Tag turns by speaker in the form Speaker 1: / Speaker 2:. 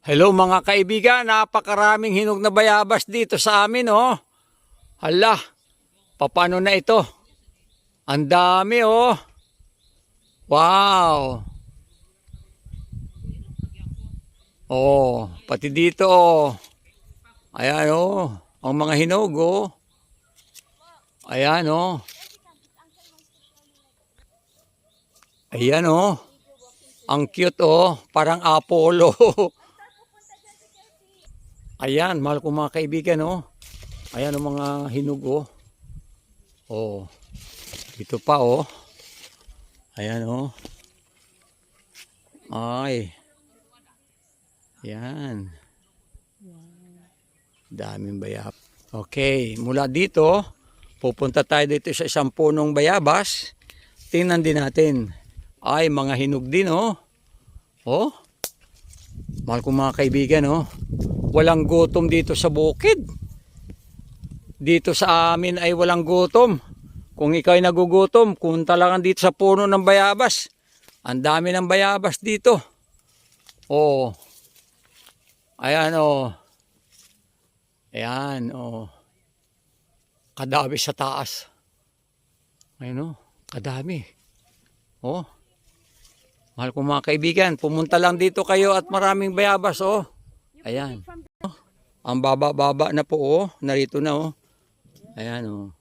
Speaker 1: Hello mga kaibigan, napakaraming hinog na bayabas dito sa amin, oh. Hala, paano na ito? Ang dami, oh. Wow. Oh, pati dito, oh. Ayan, oh. Ang mga hinog, oh. Ayan, oh. Ayan, oh. Ang cute, oh. Parang Apollo. Ayan, mahal ko mga kaibigan, oh. Ayan ang mga hinog, oh. Oh. Dito pa, oh. Ayan, oh. Ay. Yan. Daming bayab. Okay, mula dito, pupunta tayo dito sa isang punong bayabas. Tingnan din natin. Ay, mga hinog din, oh. Oh. Mahal ko mga kaibigan, oh. Walang gutom dito sa bukid. Dito sa amin ay walang gutom. Kung ikaw ay nagugutom, punta lang dito sa puno ng bayabas. Ang dami ng bayabas dito. Oh. Ayan, oh. Ayan, oh. Kadami sa taas. Ayan, oh. Kadami. Oh. Mahal ko mga kaibigan, pumunta lang dito kayo at maraming bayabas, oh. Ayan. Oh. Ang baba-baba na po, oh. Narito na, oh. Ayan, oh.